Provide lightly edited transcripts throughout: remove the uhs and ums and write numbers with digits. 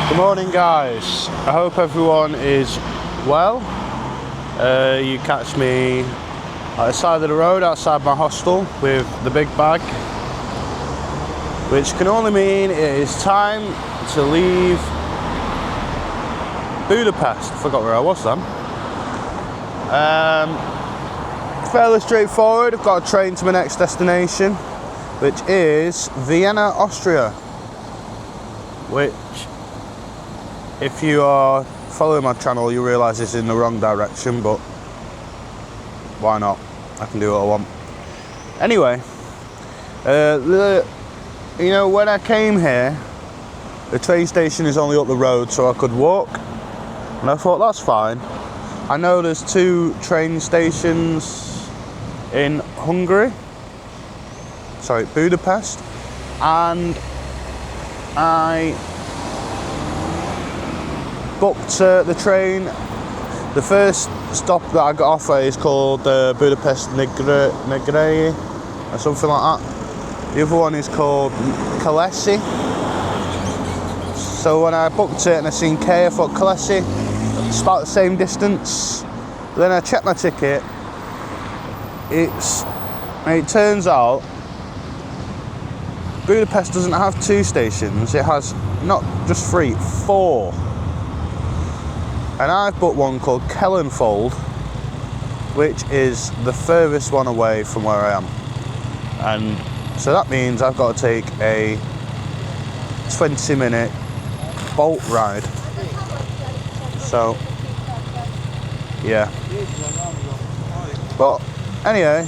Good morning, guys. I hope everyone is well. You catch me at the side of the road outside my hostel with the big bag, which can only mean it is time to leave Budapest. I forgot where I was then. Fairly straightforward. I've got a train to my next destination, which is Vienna, Austria, which, if you are following my channel, you realise it's in the wrong direction, but why not? I can do what I want. Anyway, you know, when I came here, the train station is only up the road, so I could walk, and I thought that's fine. I know there's 2 train stations in Budapest, and I booked the train. The first stop that I got off at is called Budapest Negrai or something like that. The other one is called Kalesi. So when I booked it and I seen K, I thought Kalesi, it's about the same distance. Then I checked my ticket. It turns out Budapest doesn't have 2 stations. It has not just 3, 4. And I've booked one called Kellenfold, which is the furthest one away from where I am. And so that means I've got to take a 20-minute boat ride. So, yeah. But anyway,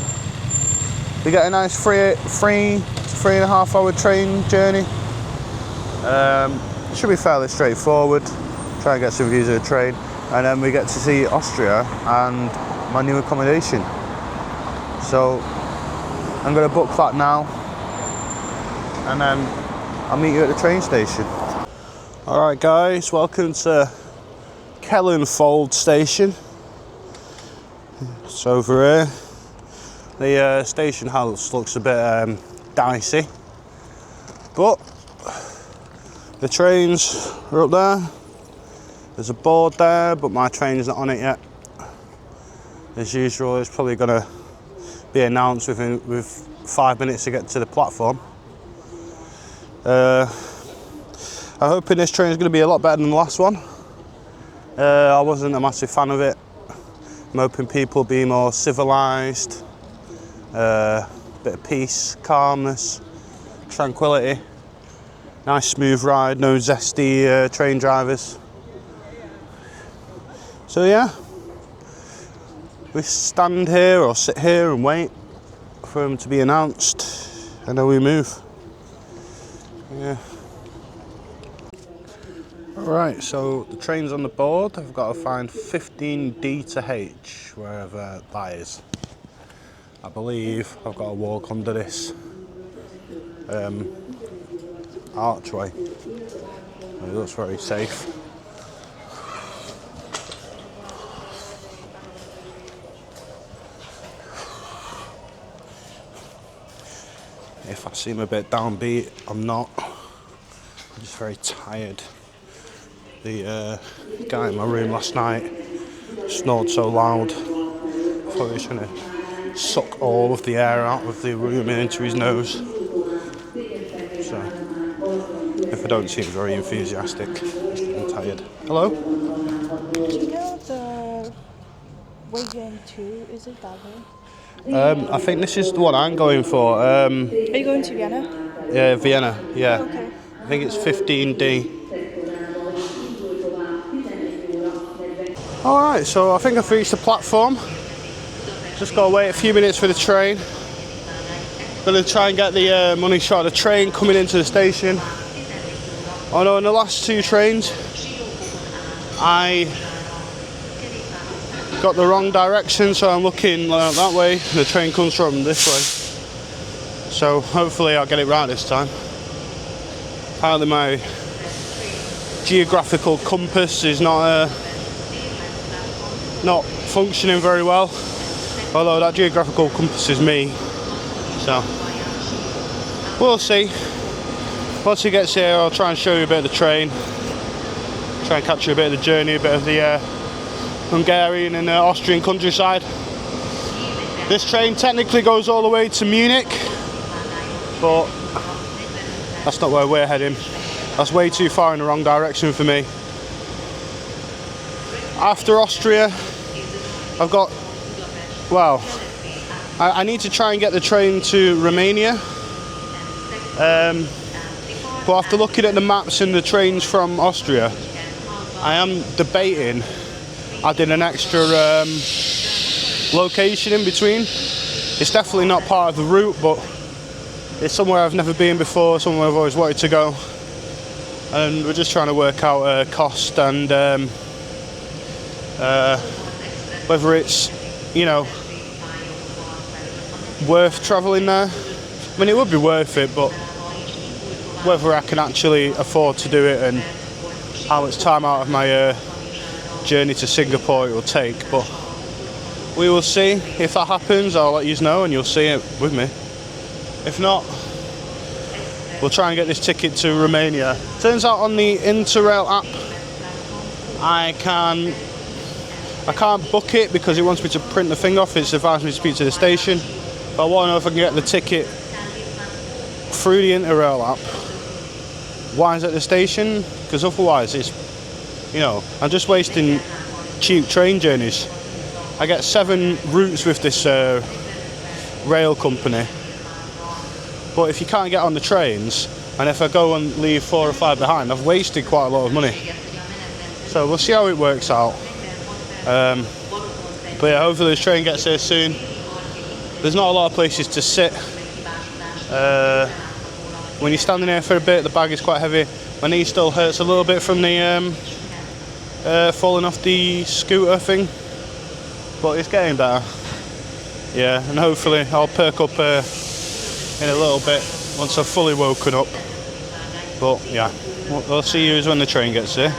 we get a nice 3 to 3.5 hour train journey. Should be fairly straightforward. Try and get some views of the train, and then we get to see Austria and my new accommodation. So I'm going to book that now, and then I'll meet you at the train station. Alright guys, welcome to Kellenfold station. It's over here. The station house looks a bit dicey, but the trains are up there. There's a board there, but my train's not on it yet. As usual, it's probably going to be announced with 5 minutes to get to the platform. I'm hoping this train is going to be a lot better than the last one. I wasn't a massive fan of it. I'm hoping people will be more civilised, bit of peace, calmness, tranquility. Nice smooth ride, no zesty train drivers. So yeah, we stand here or sit here and wait for them to be announced, and then we move. Yeah. Alright, so the train's on the board. I've got to find 15D to H, wherever that is. I believe I've got to walk under this archway. It looks very safe. If I seem a bit downbeat, I'm not. I'm just very tired. The guy in my room last night snored so loud, I thought he was trying to suck all of the air out of the room and into his nose. So, if I don't seem very enthusiastic, I'm tired. Hello? Do you know the way you're going to? Is it that way? I think this is the one I'm going for. Are you going to Vienna? Yeah, Vienna, yeah. Okay. I think it's 15D. Alright, so I think I've reached the platform. Just got to wait a few minutes for the train. Gonna try and get the money shot of the train coming into the station. Oh no, in the last 2 trains, I got the wrong direction, so I'm looking that way. The train comes from this way. So hopefully I'll get it right this time. Apparently my geographical compass is not functioning very well. Although that geographical compass is me. So we'll see. Once he gets here, I'll try and show you a bit of the train. Try and capture a bit of the journey, a bit of the Hungarian and Austrian countryside. This train technically goes all the way to Munich, but that's not where we're heading. That's way too far in the wrong direction for me. After Austria, I've got, well, I need to try and get the train to Romania. But after looking at the maps and the trains from Austria, I am debating adding an extra location in between. It's definitely not part of the route, but it's somewhere I've never been before, somewhere I've always wanted to go. And we're just trying to work out cost and whether it's, you know, worth travelling there. I mean, it would be worth it, but whether I can actually afford to do it and how much time out of my journey to Singapore it will take. But we will see. If that happens, I'll let you know and you'll see it with me. If not, we'll try and get this ticket to Romania. Turns out on the Interrail app I can't book it because it wants me to print the thing off. It's advised me to speak to the station. But I want to know if I can get the ticket through the Interrail app while it's at the station, because otherwise it's, you know, I'm just wasting cheap train journeys. I get 7 routes with this rail company, but if you can't get on the trains, and if I go and leave 4 or 5 behind, I've wasted quite a lot of money. So we'll see how it works out. But yeah, hopefully this train gets here soon. There's not a lot of places to sit. When you're standing here for a bit, the bag is quite heavy. My knee still hurts a little bit from the falling off the scooter thing, but it's getting better. Yeah, and hopefully I'll perk up in a little bit once I've fully woken up. But yeah, we'll see you when the train gets here.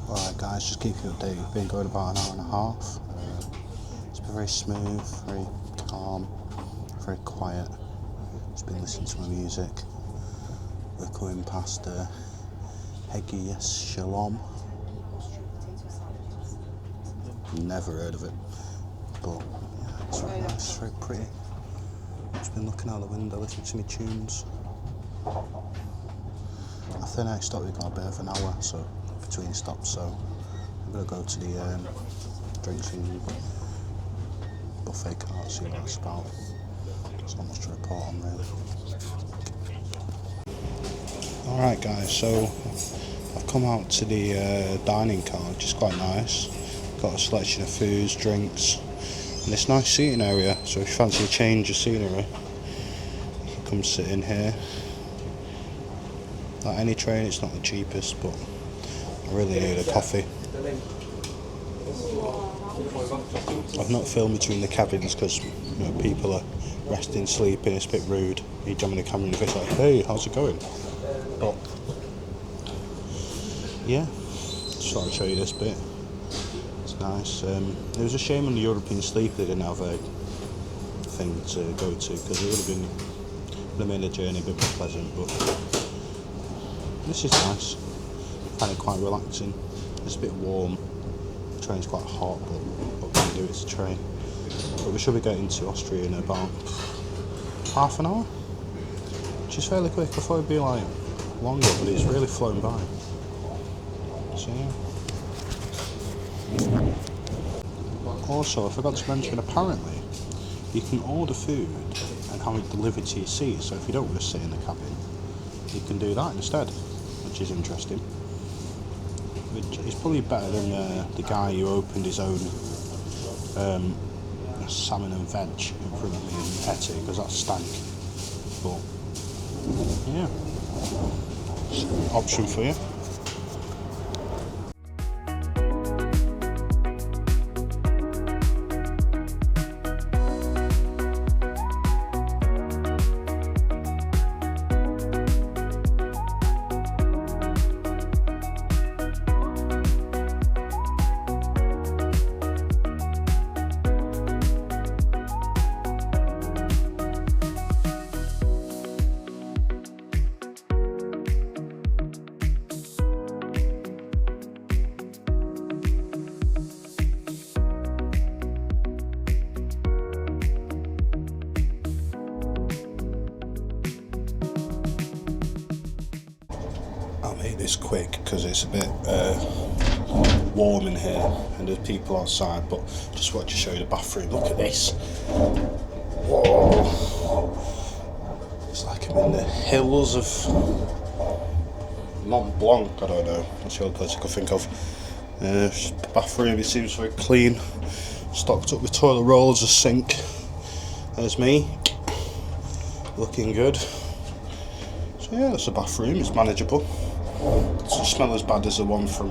Alright guys, just keep you updated. We've been going about an hour and a half. It's been very smooth, very calm, very quiet. Just been listening to my music. We're going past Hegi Shalom. Never heard of it, but yeah, it's very nice, it's very pretty. Just been looking out the window, listening to my tunes. I think next stop we've got a bit of an hour, so between stops, so I'm going to go to the drinks and buffet cart, see what that's about. There's not much to report on really. Alright guys, so I've come out to the dining car, which is quite nice. Got a selection of foods, drinks, and this nice seating area, so if you fancy a change of scenery, you can come sit in here. Like any train, it's not the cheapest, but I really need a coffee. I've not filmed between the cabins because, you know, people are resting, sleeping. It's a bit rude. You jump in the camera in the face like, hey, how's it going? But yeah, just thought I'd show you this bit. It's nice. It was a shame on the European Sleep they didn't have a thing to go to, because it would have made the journey a bit more pleasant. But this is nice. I find it quite relaxing. It's a bit warm. The train's quite hot, but what can you do? It's a train. But we should be getting to Austria in about half an hour, which is fairly quick. I thought it'd be like longer, but it's really flown by. So yeah. Also, I forgot to mention, apparently you can order food and have it delivered to your seat. So if you don't want to sit in the cabin, you can do that instead, which which is interesting. He's probably better than the guy who opened his own salmon and veg in front of me in Etty, because that stank. But yeah, it's an option for you. I'll make this quick because it's a bit warm in here and there's people outside, but just want to show you the bathroom. Look at this. Whoa. It's like I'm in the hills of Mont Blanc, I don't know. That's the only place I could think of. Bathroom, it seems very clean. Stocked up with toilet rolls, a sink. There's me. Looking good. So yeah, that's the bathroom, it's manageable. It doesn't smell as bad as the one from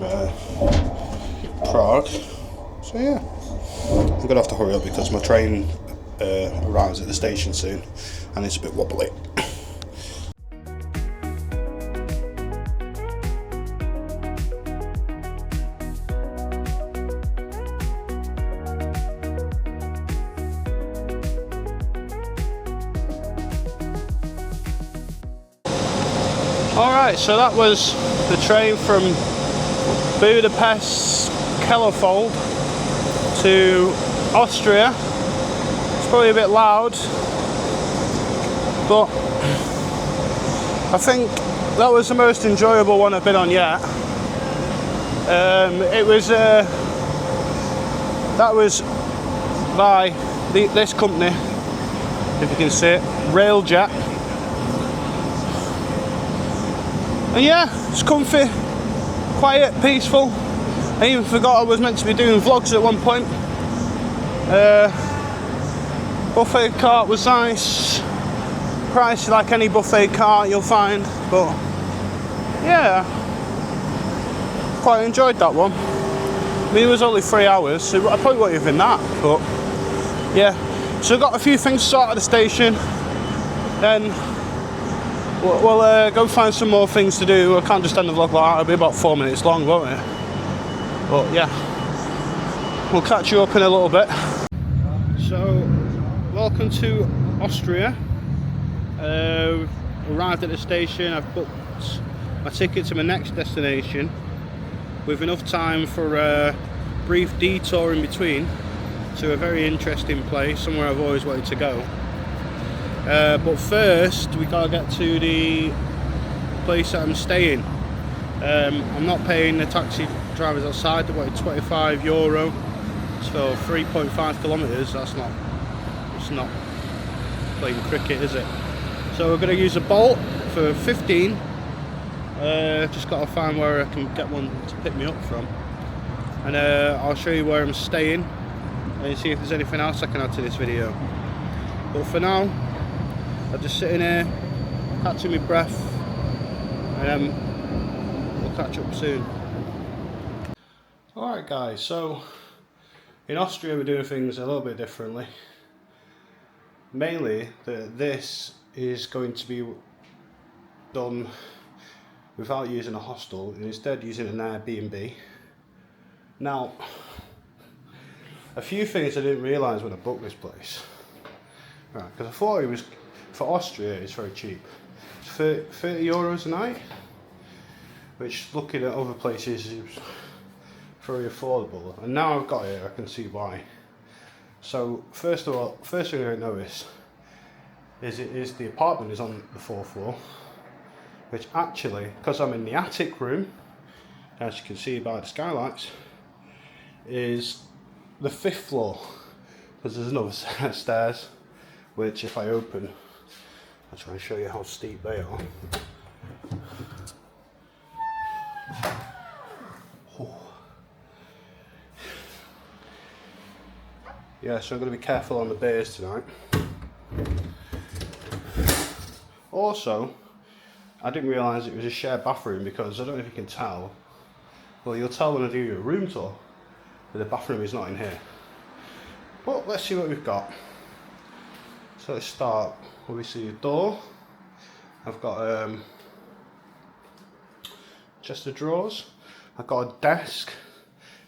Prague. So yeah, I'm going to have to hurry up because my train arrives at the station soon and it's a bit wobbly. Alright, so that was the train from Budapest, Kellerfold to Austria. It's probably a bit loud, but I think that was the most enjoyable one I've been on yet. That was by this company, if you can see it, Railjet. And yeah, it's comfy, quiet, peaceful. I even forgot I was meant to be doing vlogs at one point. Buffet cart was nice. Pricey like any buffet cart you'll find, but yeah, quite enjoyed that one. I mean, it was only 3 hours, so I probably wasn't even that, but yeah. So I've got a few things to sort at the station, then we'll go find some more things to do. I can't just end the vlog like that, it'll be about 4 minutes long, won't it? But yeah, we'll catch you up in a little bit. So, welcome to Austria. Arrived at the station, I've booked my ticket to my next destination with enough time for a brief detour in between to a very interesting place, somewhere I've always wanted to go. But first we gotta get to the place that I'm staying. I'm not paying the taxi drivers outside. They wanted €25 for 3.5 kilometres. It's not playing cricket, is it? So we're gonna use a Bolt for 15. Just gotta find where I can get one to pick me up from, and I'll show you where I'm staying and see if there's anything else I can add to this video. But for now, I'm just sitting here, catching my breath, and we'll catch up soon. Alright guys, so in Austria we're doing things a little bit differently. Mainly, this is going to be done without using a hostel, and instead using an Airbnb. Now, a few things I didn't realise when I booked this place. Right, because I thought it was, for Austria it's very cheap. It's €30 a night, which looking at other places is very affordable. And now I've got it, I can see why. So first of all, first thing I notice is the apartment is on the 4th floor, which actually, because I'm in the attic room, as you can see by the skylights, is the 5th floor, because there's another set of stairs, which if I open, I'll try and show you how steep they are. yeah, so I'm going to be careful on the beers tonight. Also, I didn't realise it was a shared bathroom because I don't know if you can tell. Well, you'll tell when I do your room tour that the bathroom is not in here. But let's see what we've got. So let's start. Obviously, a door. I've got chest of drawers. I've got a desk.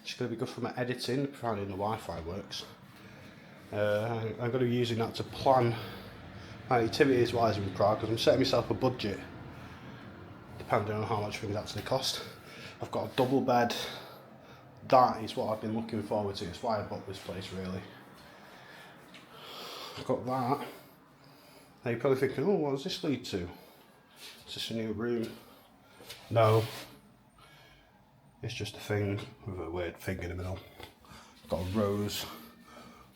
It's going to be good for my editing, providing the Wi-Fi works. I'm going to be using that to plan my activities while I'm in Prague, because I'm setting myself a budget depending on how much things actually cost. I've got a double bed. That is what I've been looking forward to. It's why I bought this place, really. I've got that. Now you're probably thinking, oh, what does this lead to? Is this a new room? No. It's just a thing with a weird thing in the middle. I've got a rose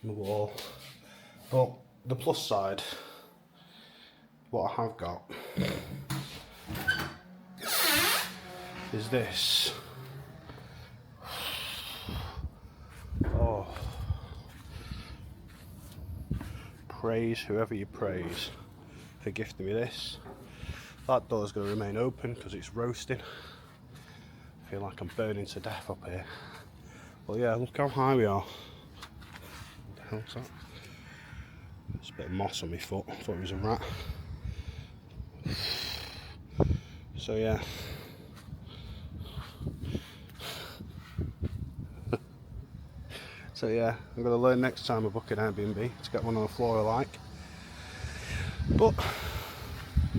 on the wall. But the plus side, what I have got, is this. Oh. Praise whoever you praise for gifting me this. That door's going to remain open because it's roasting. I feel like I'm burning to death up here. But yeah, look how high we are. What the hell's that? There's a bit of moss on my foot. I thought it was a rat. So yeah. So yeah, I'm going to learn next time I book an Airbnb to get one on the floor I like. But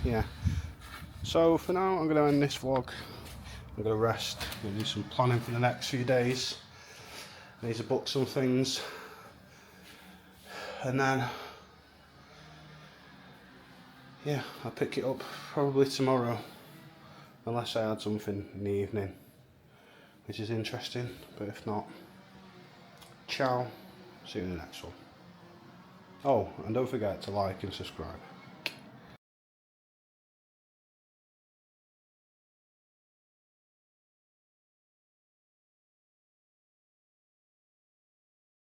yeah, so for now I'm going to end this vlog. I'm going to rest. I'm going to do some planning for the next few days. I need to book some things, and then yeah, I'll pick it up probably tomorrow, unless I add something in the evening which is interesting. But if not, ciao, see you in the next one. Oh, and don't forget to like and subscribe.